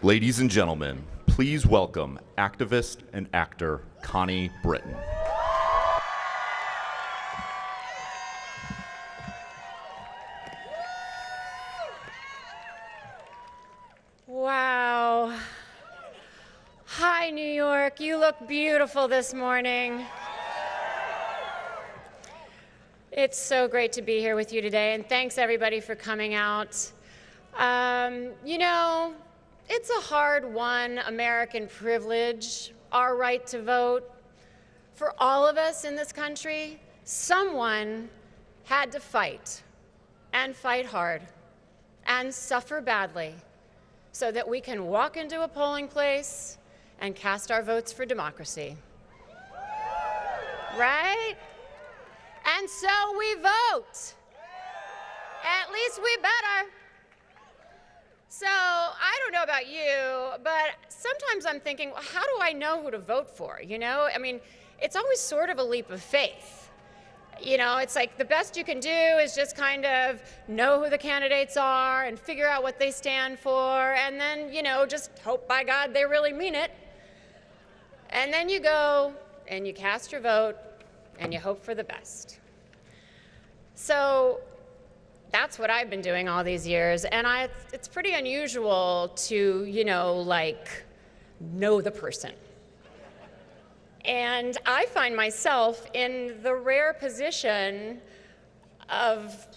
Ladies and gentlemen, please welcome activist and actor Connie Britton. Wow. Hi, New York. You look beautiful this morning. It's so great to be here with you today, and thanks everybody for coming out. You know, it's a hard-won American privilege, our right to vote. For all of us in this country, someone had to fight, and fight hard, and suffer badly, so that we can walk into a polling place and cast our votes for democracy. Right? And so we vote. At least we better. So I don't know about you, but sometimes I'm thinking, well, how do I know who to vote for? You know, I mean, it's always sort of a leap of faith. You know, it's like the best you can do is just kind of know who the candidates are and figure out what they stand for, and then, you know, just hope by God they really mean it. And then you go and you cast your vote and you hope for the best. So that's what I've been doing all these years, and it's pretty unusual to, you know, like, know the person. And I find myself in the rare position of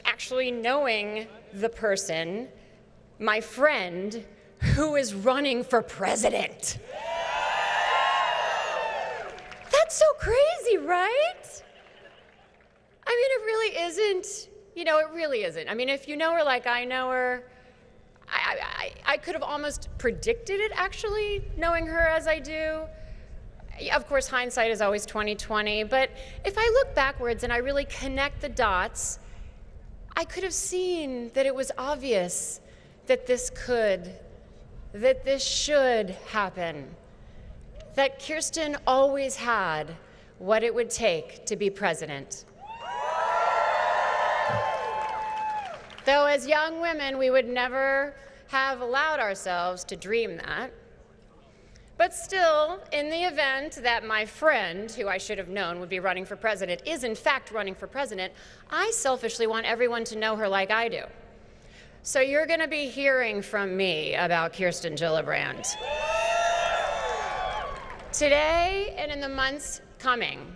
actually knowing the person, my friend, who is running for president. That's so crazy, right? I mean, it really isn't. You know, it really isn't. I mean, if you know her like I know her, I could have almost predicted it, actually, knowing her as I do. Of course, hindsight is always 20/20, but if I look backwards and I really connect the dots, I could have seen that it was obvious that this should happen, that Kirsten always had what it would take to be president. Though as young women, we would never have allowed ourselves to dream that. But still, in the event that my friend, who I should have known would be running for president, is in fact running for president, I selfishly want everyone to know her like I do. So you're going to be hearing from me about Kirsten Gillibrand today and in the months coming.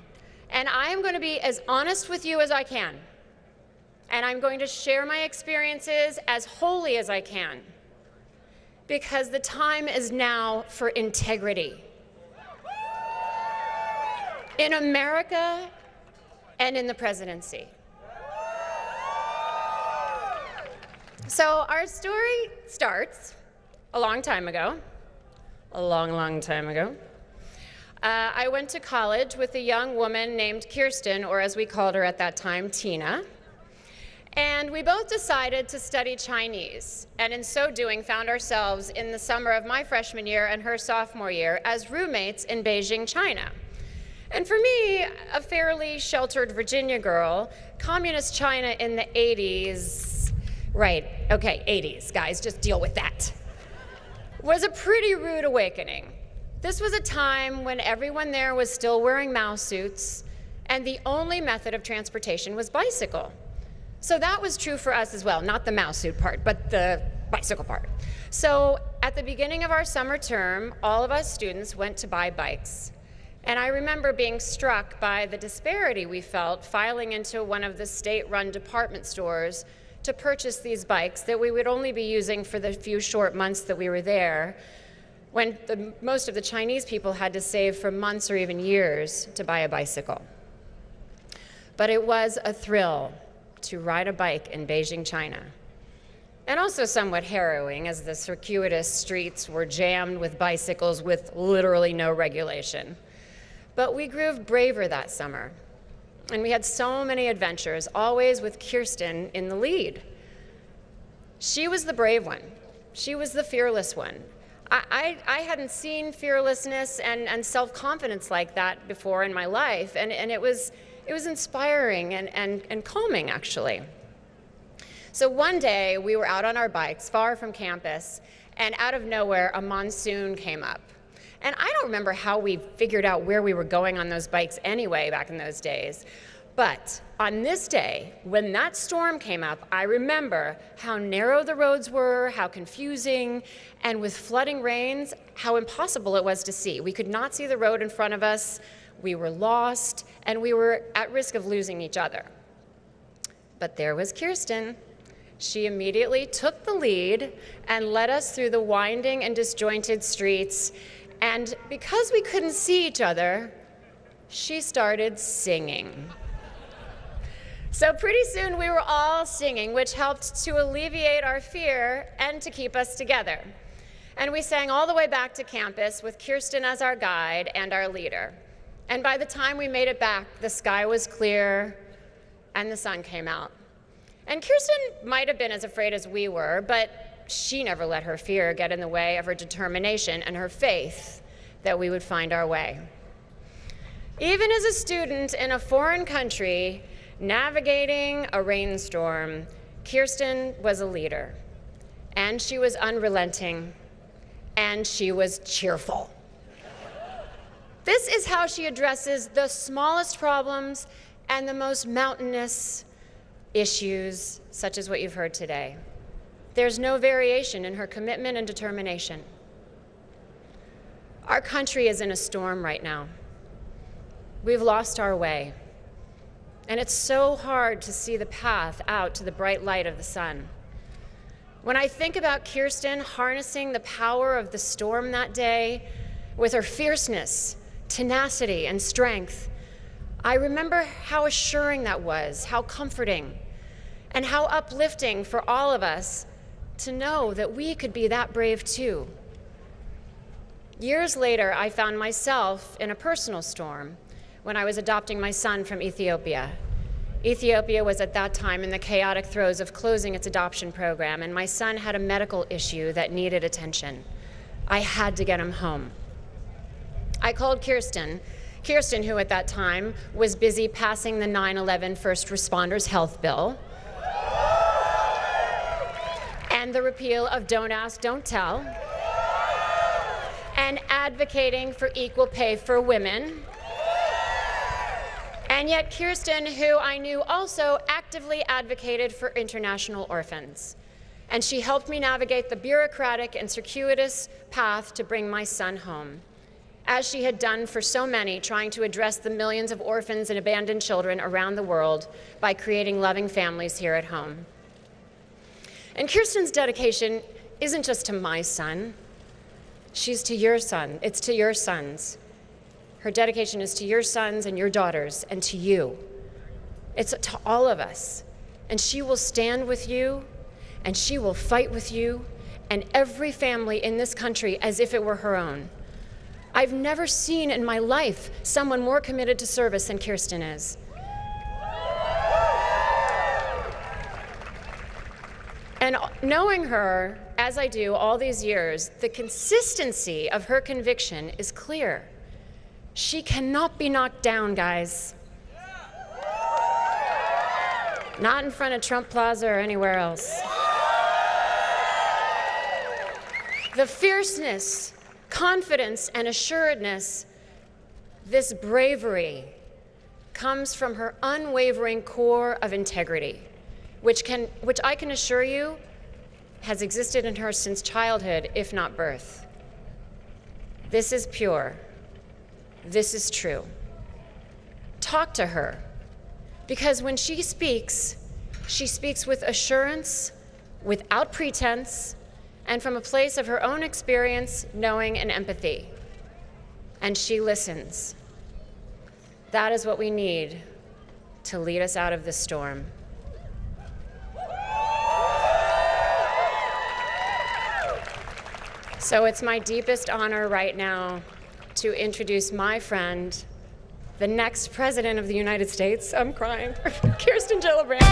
And I am going to be as honest with you as I can. And I'm going to share my experiences as wholly as I can, because the time is now for integrity. In America and in the presidency. So our story starts a long time ago, a long, long time ago. I went to college with a young woman named Kirsten, or as we called her at that time, Tina. And we both decided to study Chinese, and in so doing found ourselves in the summer of my freshman year and her sophomore year as roommates in Beijing, China. And for me, a fairly sheltered Virginia girl, communist China in the 80s, right, okay, 80s, guys, just deal with that, was a pretty rude awakening. This was a time when everyone there was still wearing Mao suits, and the only method of transportation was bicycle. So that was true for us as well, not the Mao suit part, but the bicycle part. So at the beginning of our summer term, all of us students went to buy bikes. And I remember being struck by the disparity we felt filing into one of the state-run department stores to purchase these bikes that we would only be using for the few short months that we were there, when most of the Chinese people had to save for months or even years to buy a bicycle. But it was a thrill to ride a bike in Beijing, China. And also somewhat harrowing, as the circuitous streets were jammed with bicycles with literally no regulation. But we grew braver that summer, and we had so many adventures, always with Kirsten in the lead. She was the brave one. She was the fearless one. I hadn't seen fearlessness and self-confidence like that before in my life, and it was inspiring and calming, actually. So one day, we were out on our bikes, far from campus, and out of nowhere, a monsoon came up. And I don't remember how we figured out where we were going on those bikes anyway back in those days. But on this day, when that storm came up, I remember how narrow the roads were, how confusing, and with flooding rains, how impossible it was to see. We could not see the road in front of us, we were lost, and we were at risk of losing each other. But there was Kirsten. She immediately took the lead and led us through the winding and disjointed streets. And because we couldn't see each other, she started singing. So pretty soon we were all singing, which helped to alleviate our fear and to keep us together. And we sang all the way back to campus with Kirsten as our guide and our leader. And by the time we made it back, the sky was clear and the sun came out. And Kirsten might have been as afraid as we were, but she never let her fear get in the way of her determination and her faith that we would find our way. Even as a student in a foreign country, navigating a rainstorm, Kirsten was a leader, and she was unrelenting, and she was cheerful. This is how she addresses the smallest problems and the most mountainous issues, such as what you've heard today. There's no variation in her commitment and determination. Our country is in a storm right now. We've lost our way. And it's so hard to see the path out to the bright light of the sun. When I think about Kirsten harnessing the power of the storm that day with her fierceness, tenacity, and strength, I remember how assuring that was, how comforting, and how uplifting for all of us to know that we could be that brave too. Years later, I found myself in a personal storm when I was adopting my son from Ethiopia. Ethiopia was at that time in the chaotic throes of closing its adoption program, and my son had a medical issue that needed attention. I had to get him home. I called Kirsten, who at that time was busy passing the 9/11 First Responders Health Bill and the repeal of Don't Ask, Don't Tell, and advocating for equal pay for women. And yet Kirsten, who I knew also actively advocated for international orphans. And she helped me navigate the bureaucratic and circuitous path to bring my son home, as she had done for so many, trying to address the millions of orphans and abandoned children around the world by creating loving families here at home. And Kirsten's dedication isn't just to my son, she's to your son, it's to your sons. Her dedication is to your sons and your daughters and to you. It's to all of us. And she will stand with you, and she will fight with you, and every family in this country as if it were her own. I've never seen in my life someone more committed to service than Kirsten is. And knowing her, as I do all these years, the consistency of her conviction is clear. She cannot be knocked down, guys. Not in front of Trump Plaza or anywhere else. The fierceness, confidence, and assuredness, this bravery, comes from her unwavering core of integrity, which I can assure you has existed in her since childhood, if not birth. This is pure. This is true. Talk to her, because when she speaks with assurance, without pretense, and from a place of her own experience, knowing, and empathy. And she listens. That is what we need to lead us out of this storm. So it's my deepest honor right now to introduce my friend, the next President of the United States, I'm crying, Kirsten Gillibrand.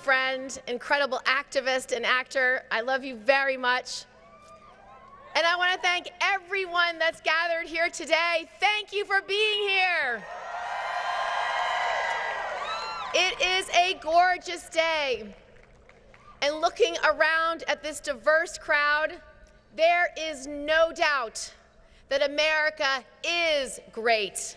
friend, incredible activist and actor. I love you very much. And I want to thank everyone that's gathered here today. Thank you for being here. It is a gorgeous day. And looking around at this diverse crowd, there is no doubt that America is great.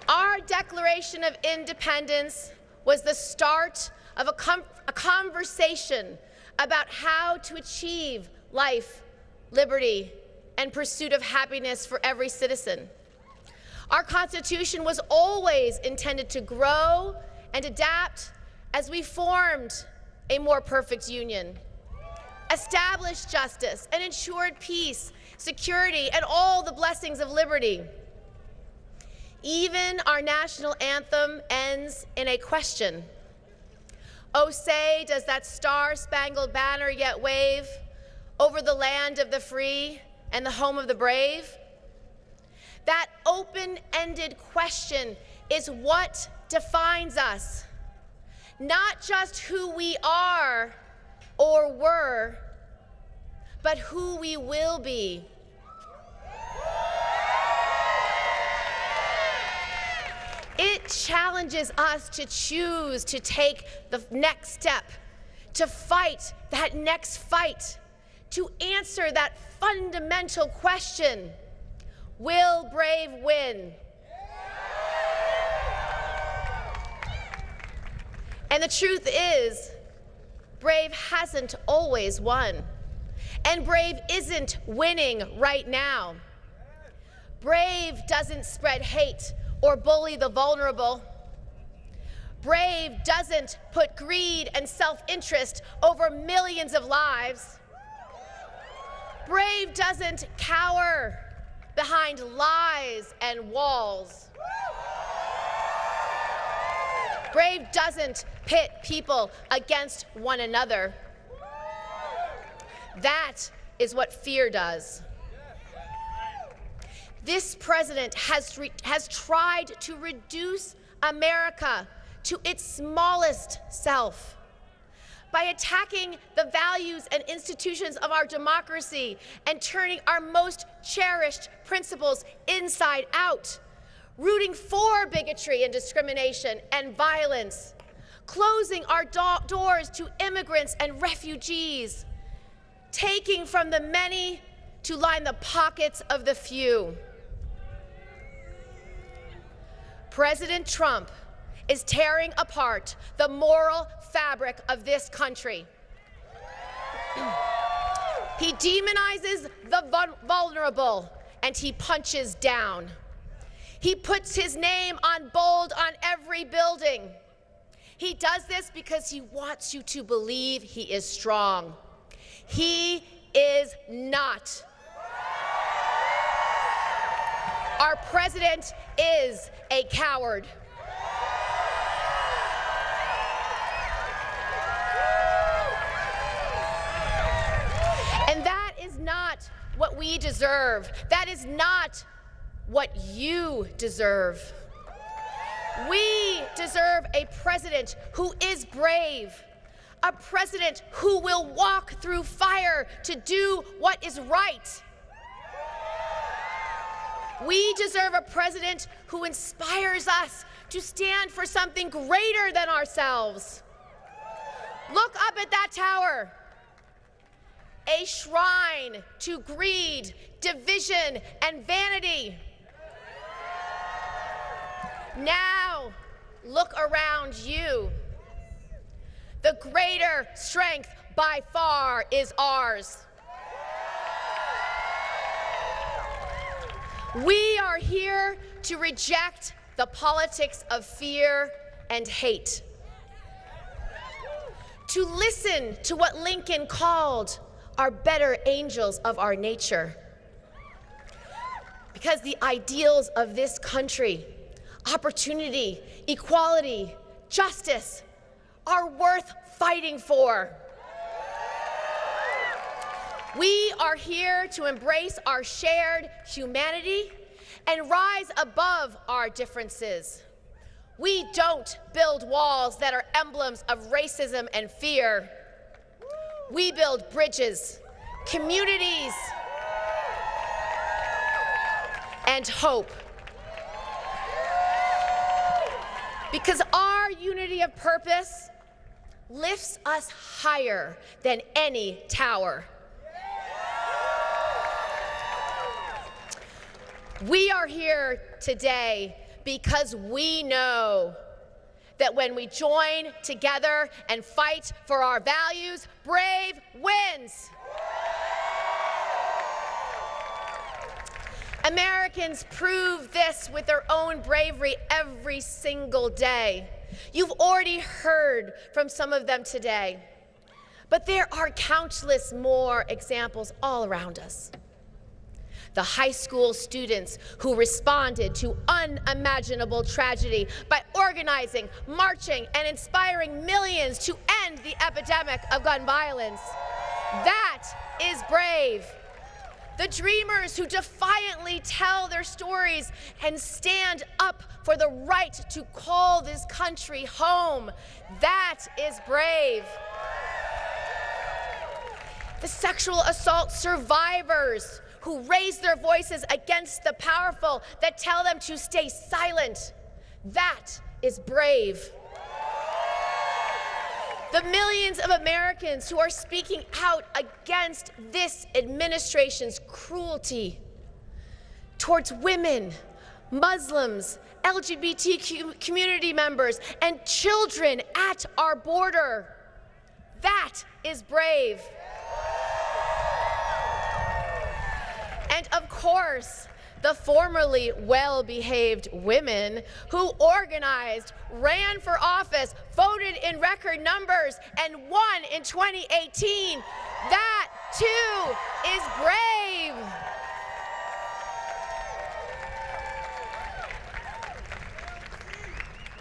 Our Declaration of Independence was the start of a conversation about how to achieve life, liberty, and pursuit of happiness for every citizen. Our Constitution was always intended to grow and adapt as we formed a more perfect union, established justice, and ensured peace, security, and all the blessings of liberty. Even our national anthem ends in a question. Oh, say, does that star-spangled banner yet wave over the land of the free and the home of the brave? That open-ended question is what defines us, not just who we are or were, but who we will be. It challenges us to choose to take the next step, to fight that next fight, to answer that fundamental question: will brave win? And the truth is, brave hasn't always won. And brave isn't winning right now. Brave doesn't spread hate or bully the vulnerable. Brave doesn't put greed and self-interest over millions of lives. Brave doesn't cower behind lies and walls. Brave doesn't pit people against one another. That is what fear does. This president has tried to reduce America to its smallest self by attacking the values and institutions of our democracy and turning our most cherished principles inside out, rooting for bigotry and discrimination and violence, closing our doors to immigrants and refugees, taking from the many to line the pockets of the few. President Trump is tearing apart the moral fabric of this country. He demonizes the vulnerable and he punches down. He puts his name on bold on every building. He does this because he wants you to believe he is strong. He is not. Our president is a coward. And that is not what we deserve. That is not what you deserve. We deserve a president who is brave, a president who will walk through fire to do what is right. We deserve a president who inspires us to stand for something greater than ourselves. Look up at that tower. A shrine to greed, division, and vanity. Now, look around you. The greater strength by far is ours. We are here to reject the politics of fear and hate, to listen to what Lincoln called our better angels of our nature. Because the ideals of this country, opportunity, equality, justice, are worth fighting for. We are here to embrace our shared humanity and rise above our differences. We don't build walls that are emblems of racism and fear. We build bridges, communities, and hope. Because our unity of purpose lifts us higher than any tower. We are here today because we know that when we join together and fight for our values, brave wins. Americans prove this with their own bravery every single day. You've already heard from some of them today, but there are countless more examples all around us. The high school students who responded to unimaginable tragedy by organizing, marching, and inspiring millions to end the epidemic of gun violence. That is brave. The dreamers who defiantly tell their stories and stand up for the right to call this country home. That is brave. The sexual assault survivors who raise their voices against the powerful that tell them to stay silent. That is brave. The millions of Americans who are speaking out against this administration's cruelty towards women, Muslims, LGBT community members, and children at our border. That is brave. And of course, the formerly well-behaved women who organized, ran for office, voted in record numbers, and won in 2018. That too is brave.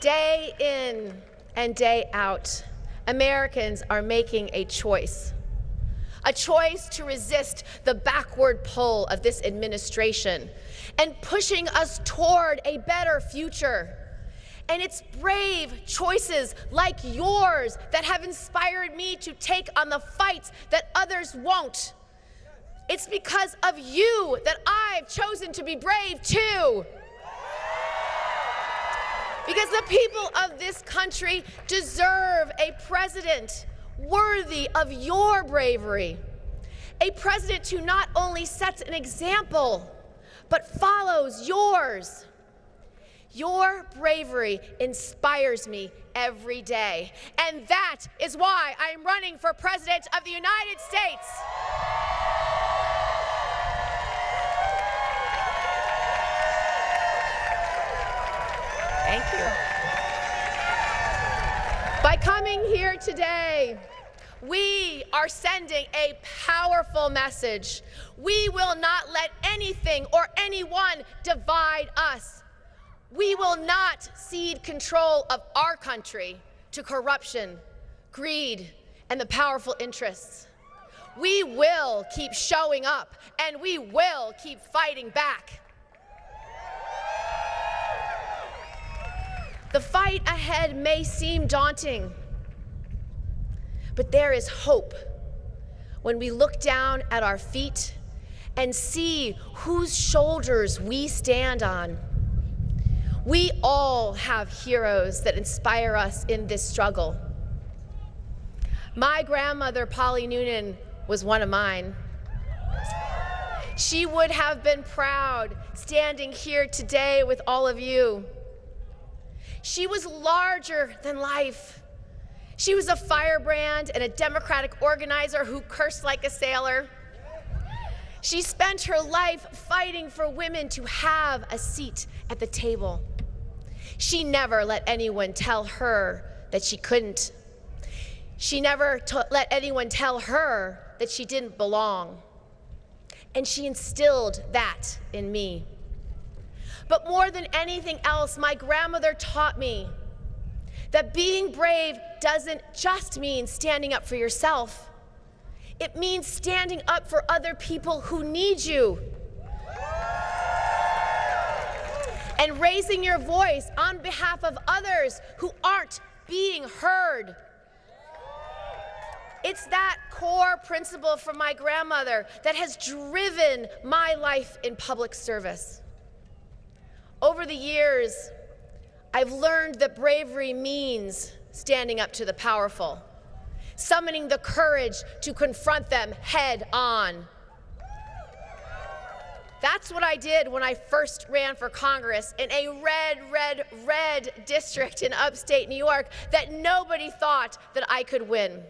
Day in and day out, Americans are making a choice to resist the backward pull of this administration and pushing us toward a better future. And it's brave choices like yours that have inspired me to take on the fights that others won't. It's because of you that I've chosen to be brave too. Because the people of this country deserve a president worthy of your bravery. A president who not only sets an example, but follows yours. Your bravery inspires me every day. And that is why I am running for President of the United States. Thank you. By coming here today, we are sending a powerful message. We will not let anything or anyone divide us. We will not cede control of our country to corruption, greed, and the powerful interests. We will keep showing up, and we will keep fighting back. The fight ahead may seem daunting, but there is hope when we look down at our feet and see whose shoulders we stand on. We all have heroes that inspire us in this struggle. My grandmother, Polly Noonan, was one of mine. She would have been proud standing here today with all of you. She was larger than life. She was a firebrand and a democratic organizer who cursed like a sailor. She spent her life fighting for women to have a seat at the table. She never let anyone tell her that she couldn't. She never let anyone tell her that she didn't belong. And she instilled that in me. But more than anything else, my grandmother taught me that being brave doesn't just mean standing up for yourself. It means standing up for other people who need you. and raising your voice on behalf of others who aren't being heard. It's that core principle from my grandmother that has driven my life in public service. Over the years, I've learned that bravery means standing up to the powerful, summoning the courage to confront them head on. That's what I did when I first ran for Congress in a red district in upstate New York that nobody thought that I could win.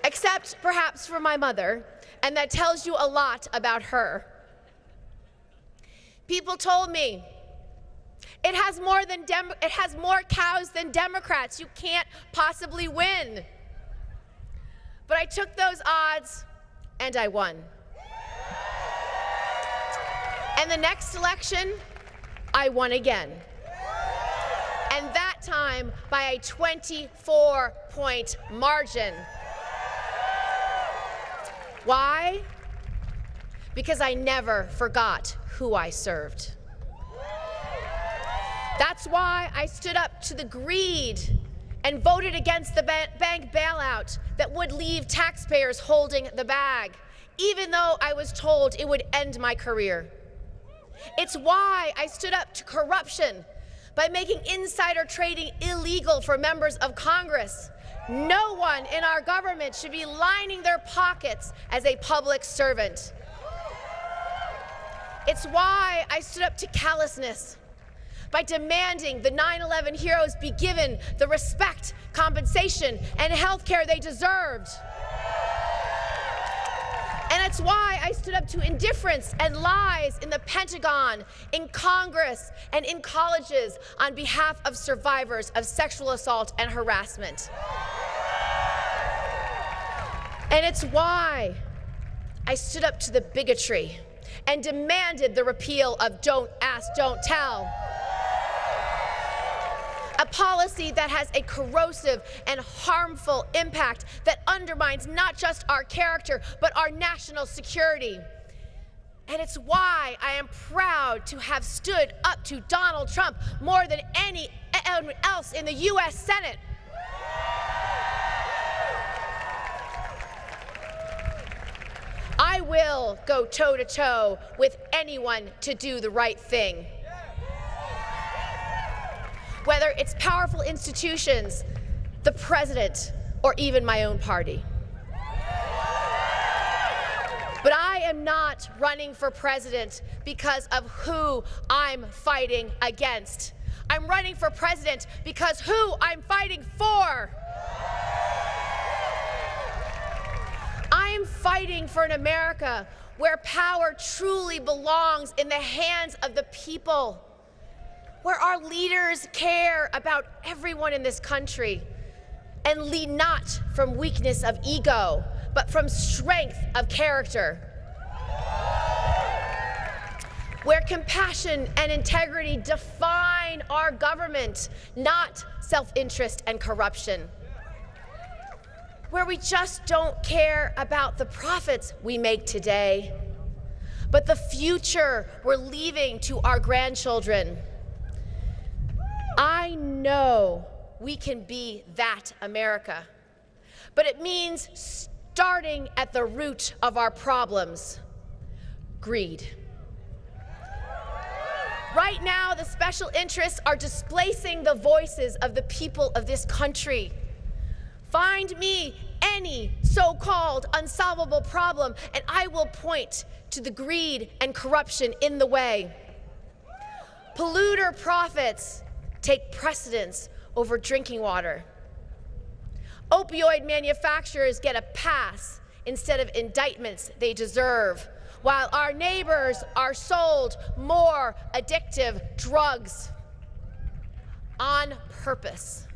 Except perhaps for my mother, and that tells you a lot about her. People told me, it has more cows than Democrats. You can't possibly win. But I took those odds and I won. And the next election, I won again. And that time by a 24-point margin. Why? Because I never forgot who I served. That's why I stood up to the greed and voted against the bank bailout that would leave taxpayers holding the bag, even though I was told it would end my career. It's why I stood up to corruption by making insider trading illegal for members of Congress. No one in our government should be lining their pockets as a public servant. It's why I stood up to callousness by demanding the 9/11 heroes be given the respect, compensation, and health care they deserved. And it's why I stood up to indifference and lies in the Pentagon, in Congress, and in colleges on behalf of survivors of sexual assault and harassment. And it's why I stood up to the bigotry and demanded the repeal of Don't Ask, Don't Tell. A policy that has a corrosive and harmful impact that undermines not just our character, but our national security. And it's why I am proud to have stood up to Donald Trump more than anyone else in the U.S. Senate. I will go toe-to-toe with anyone to do the right thing. Whether it's powerful institutions, the president, or even my own party. But I am not running for president because of who I'm fighting against. I'm running for president because who I'm fighting for. I'm fighting for an America where power truly belongs in the hands of the people, where our leaders care about everyone in this country and lead not from weakness of ego, but from strength of character, where compassion and integrity define our government, not self-interest and corruption, where we just don't care about the profits we make today, but the future we're leaving to our grandchildren. I know we can be that America, but it means starting at the root of our problems, greed. Right now, the special interests are displacing the voices of the people of this country. Find me any so-called unsolvable problem, and I will point to the greed and corruption in the way. Polluter profits take precedence over drinking water. Opioid manufacturers get a pass instead of indictments they deserve, while our neighbors are sold more addictive drugs on purpose.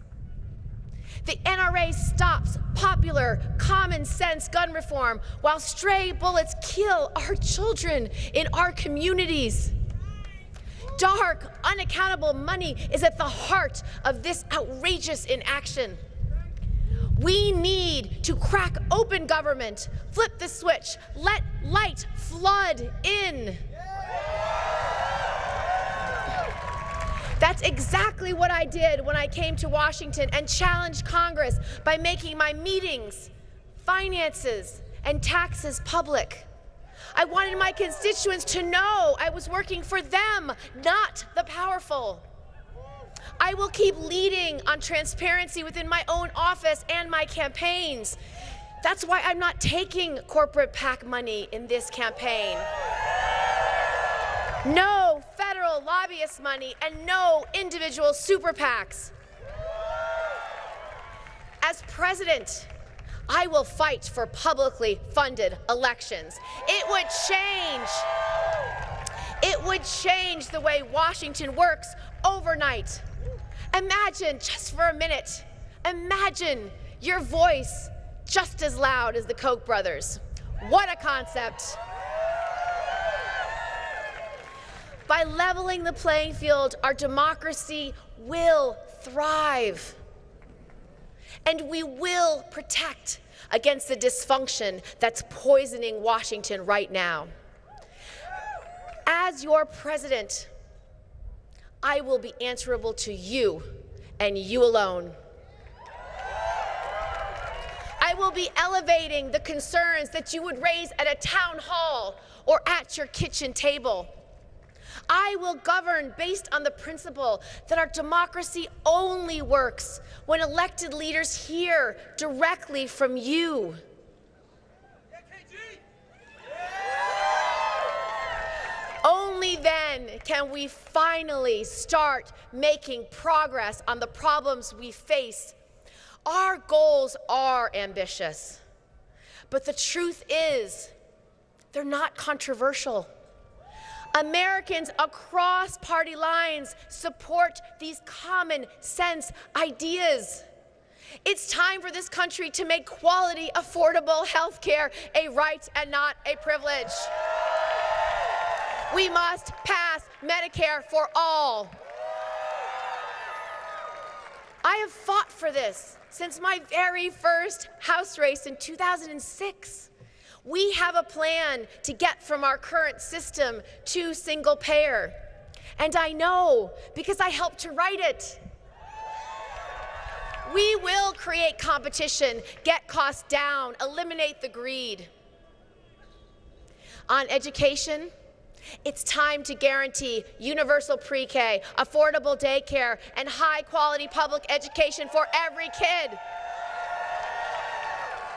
The NRA stops popular, common-sense gun reform while stray bullets kill our children in our communities. Dark, unaccountable money is at the heart of this outrageous inaction. We need to crack open government, flip the switch, let light flood in. That's exactly what I did when I came to Washington and challenged Congress by making my meetings, finances, and taxes public. I wanted my constituents to know I was working for them, not the powerful. I will keep leading on transparency within my own office and my campaigns. That's why I'm not taking corporate PAC money in this campaign. No federal lobbyist money and no individual super PACs. As president, I will fight for publicly funded elections. It would change the way Washington works overnight. Imagine, just for a minute, imagine your voice just as loud as the Koch brothers. What a concept. By leveling the playing field, our democracy will thrive. And we will protect against the dysfunction that's poisoning Washington right now. As your president, I will be answerable to you and you alone. I will be elevating the concerns that you would raise at a town hall or at your kitchen table. I will govern based on the principle that our democracy only works when elected leaders hear directly from you. Only then can we finally start making progress on the problems we face. Our goals are ambitious, but the truth is, they're not controversial. Americans across party lines support these common sense ideas. It's time for this country to make quality, affordable health care a right and not a privilege. We must pass Medicare for all. I have fought for this since my very first House race in 2006. We have a plan to get from our current system to single payer. And I know because I helped to write it. We will create competition, get costs down, eliminate the greed. On education, it's time to guarantee universal pre-K, affordable daycare, and high-quality public education for every kid.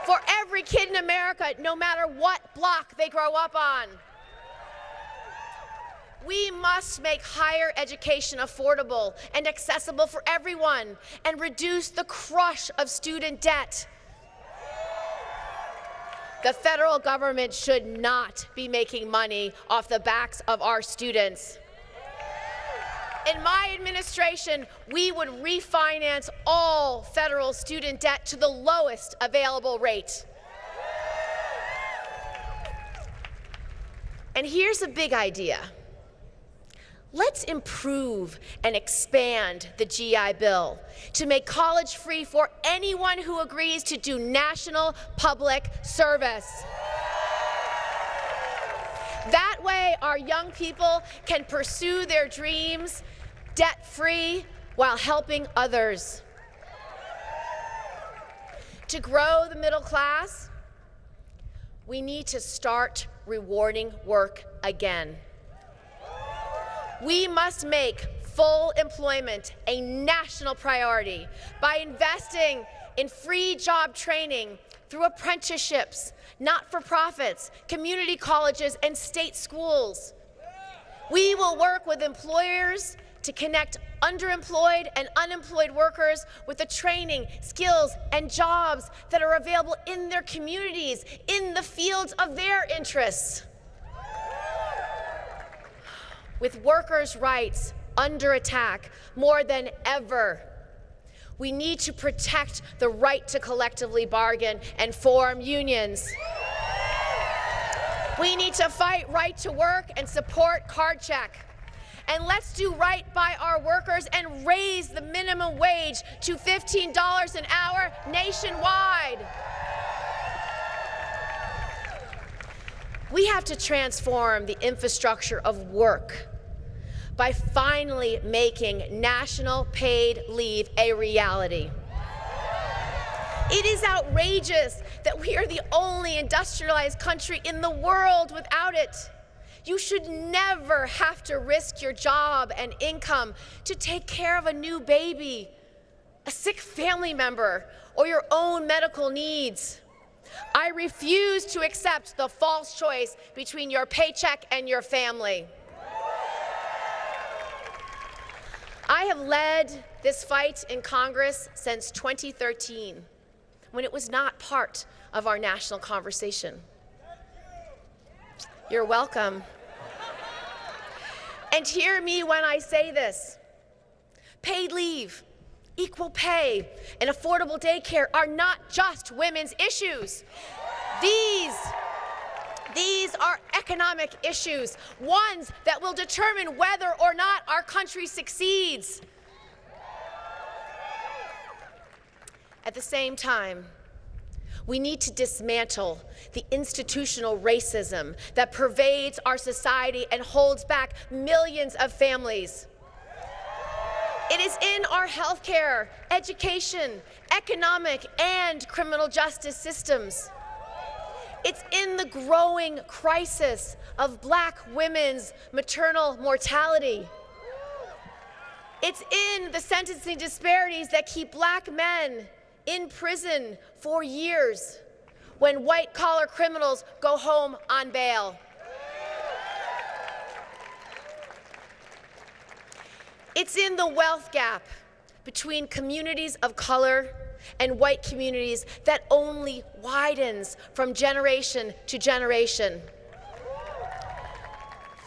For every kid in America, no matter what block they grow up on. We must make higher education affordable and accessible for everyone and reduce the crush of student debt. The federal government should not be making money off the backs of our students. In my administration, we would refinance all federal student debt to the lowest available rate. And here's a big idea. Let's improve and expand the GI Bill to make college free for anyone who agrees to do national public service. That way, our young people can pursue their dreams debt-free while helping others. To grow the middle class, we need to start rewarding work again. We must make full employment a national priority by investing in free job training through apprenticeships, not-for-profits, community colleges, and state schools. We will work with employers to connect underemployed and unemployed workers with the training, skills, and jobs that are available in their communities, in the fields of their interests. With workers' rights under attack more than ever, we need to protect the right to collectively bargain and form unions. We need to fight right to work and support card check. And let's do right by our workers and raise the minimum wage to $15 an hour nationwide. We have to transform the infrastructure of work by finally making national paid leave a reality. It is outrageous that we are the only industrialized country in the world without it. You should never have to risk your job and income to take care of a new baby, a sick family member, or your own medical needs. I refuse to accept the false choice between your paycheck and your family. I have led this fight in Congress since 2013, when it was not part of our national conversation. You're welcome. And hear me when I say this. Paid leave, equal pay, and affordable daycare are not just women's issues. These are economic issues, ones that will determine whether or not our country succeeds. At the same time, we need to dismantle the institutional racism that pervades our society and holds back millions of families. It is in our healthcare, education, economic, and criminal justice systems. It's in the growing crisis of Black women's maternal mortality. It's in the sentencing disparities that keep Black men in prison for years when white-collar criminals go home on bail. It's in the wealth gap between communities of color and white communities that only widens from generation to generation.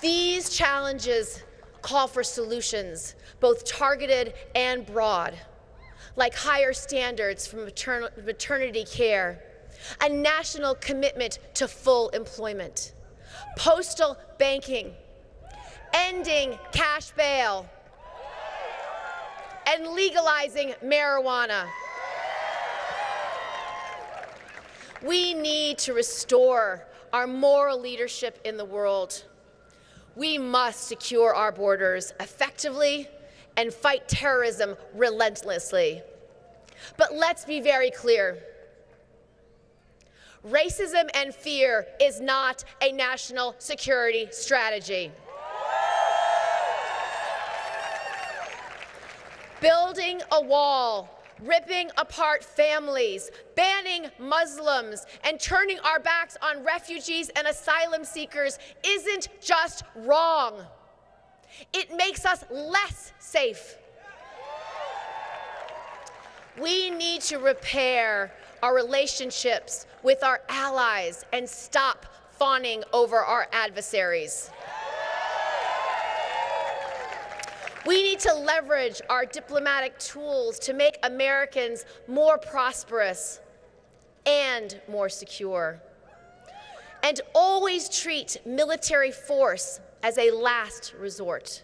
These challenges call for solutions, both targeted and broad, like higher standards for maternity care, a national commitment to full employment, postal banking, ending cash bail, and legalizing marijuana. We need to restore our moral leadership in the world. We must secure our borders effectively and fight terrorism relentlessly. But let's be very clear. Racism and fear is not a national security strategy. Building a wall, ripping apart families, banning Muslims, and turning our backs on refugees and asylum seekers isn't just wrong. It makes us less safe. We need to repair our relationships with our allies and stop fawning over our adversaries. We need to leverage our diplomatic tools to make Americans more prosperous and more secure. And always treat military force as a last resort.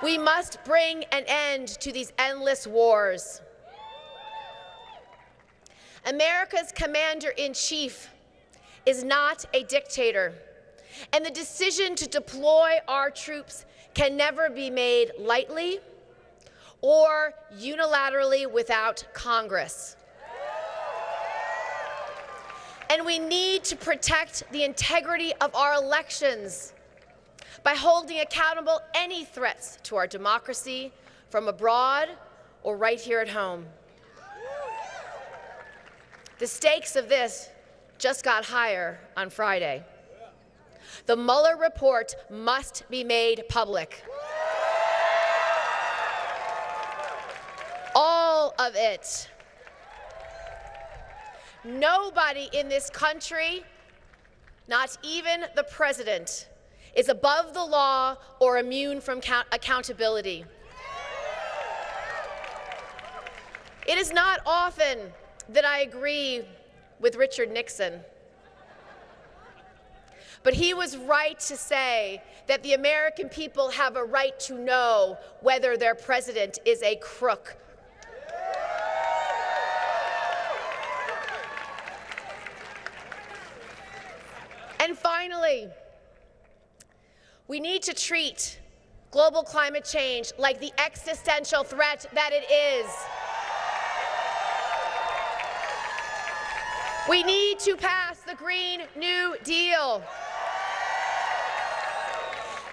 We must bring an end to these endless wars. America's commander-in-chief is not a dictator, and the decision to deploy our troops can never be made lightly or unilaterally without Congress. And we need to protect the integrity of our elections by holding accountable any threats to our democracy from abroad or right here at home. The stakes of this just got higher on Friday. The Mueller report must be made public. All of it. Nobody in this country, not even the president, is above the law or immune from accountability. It is not often that I agree with Richard Nixon. But he was right to say that the American people have a right to know whether their president is a crook. And finally, We need to treat global climate change like the existential threat that it is. We need to pass the Green New Deal.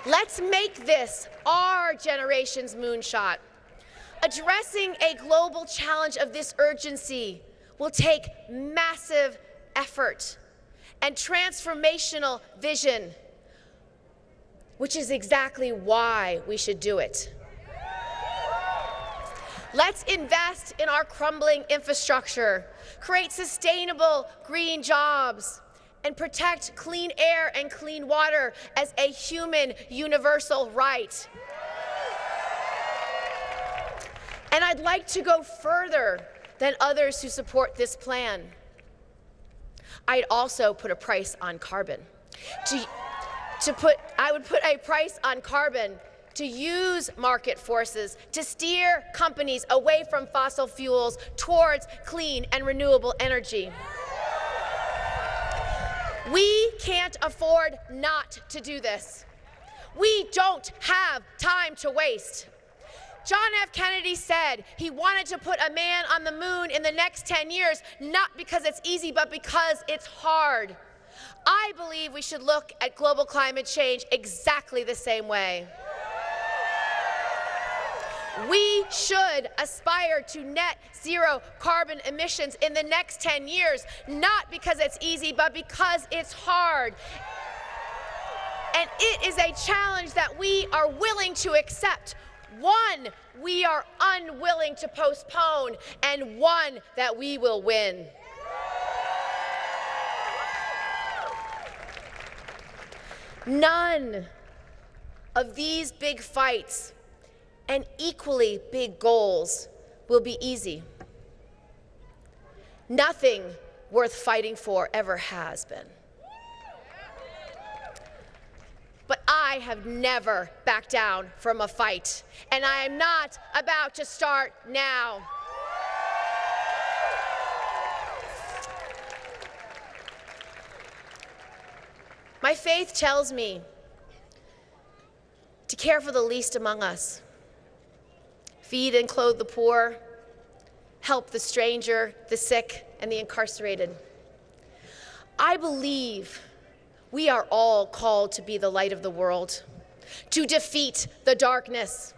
Let's make this our generation's moonshot. Addressing a global challenge of this urgency will take massive effort and transformational vision, which is exactly why we should do it. Let's invest in our crumbling infrastructure, create sustainable green jobs, and protect clean air and clean water as a human universal right. And I'd like to go further than others who support this plan. I'd also put a price on carbon. I would put a price on carbon to use market forces to steer companies away from fossil fuels towards clean and renewable energy. We can't afford not to do this. We don't have time to waste. John F. Kennedy said he wanted to put a man on the moon in the next 10 years, not because it's easy, but because it's hard. I believe we should look at global climate change exactly the same way. We should aspire to net zero carbon emissions in the next 10 years, not because it's easy, but because it's hard. And it is a challenge that we are willing to accept, one we are unwilling to postpone, and one that we will win. None of these big fights and equally big goals will be easy. Nothing worth fighting for ever has been. But I have never backed down from a fight, and I am not about to start now. My faith tells me to care for the least among us, feed and clothe the poor, help the stranger, the sick, and the incarcerated. I believe we are all called to be the light of the world, to defeat the darkness,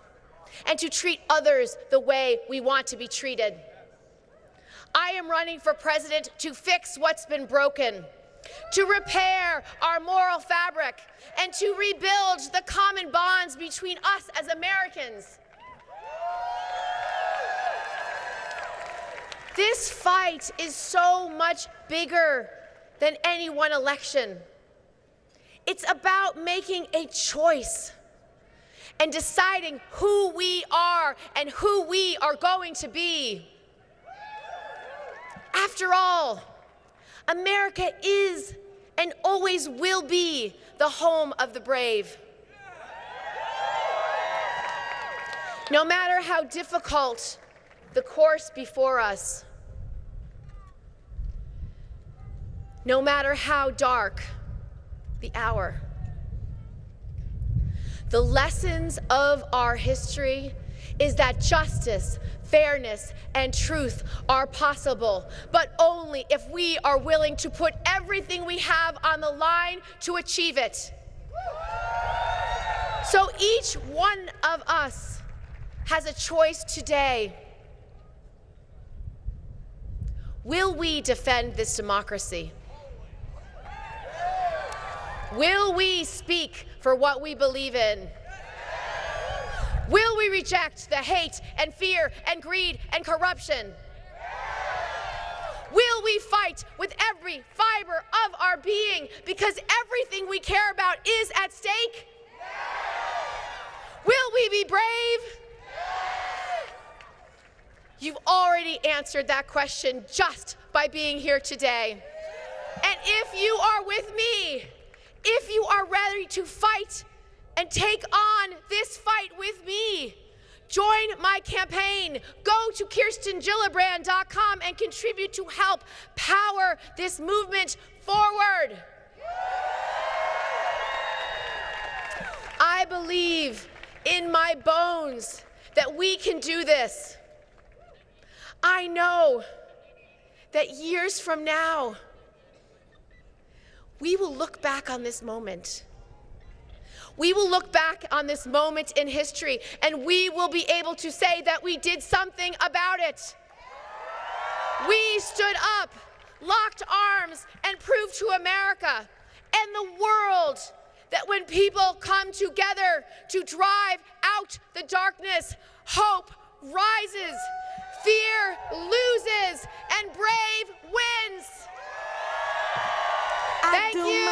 and to treat others the way we want to be treated. I am running for president to fix what's been broken, to repair our moral fabric, and to rebuild the common bonds between us as Americans. This fight is so much bigger than any one election. It's about making a choice and deciding who we are and who we are going to be. After all, America is and always will be the home of the brave. No matter how difficult the course before us, no matter how dark the hour, the lessons of our history is that justice, fairness, and truth are possible, but only if we are willing to put everything we have on the line to achieve it. So each one of us has a choice today. Will we defend this democracy? Will we speak for what we believe in? Will we reject the hate and fear and greed and corruption? Will we fight with every fiber of our being because everything we care about is at stake? Will we be brave? You've already answered that question just by being here today. And if you are with me, if you are ready to fight and take on this fight with me, join my campaign. Go to KirstenGillibrand.com and contribute to help power this movement forward. I believe in my bones that we can do this. I know that years from now, we will look back on this moment. We will look back on this moment in history, and we will be able to say that we did something about it. We stood up, locked arms, and proved to America and the world that when people come together to drive out the darkness, hope rises, fear loses, and brave wins. Thank you.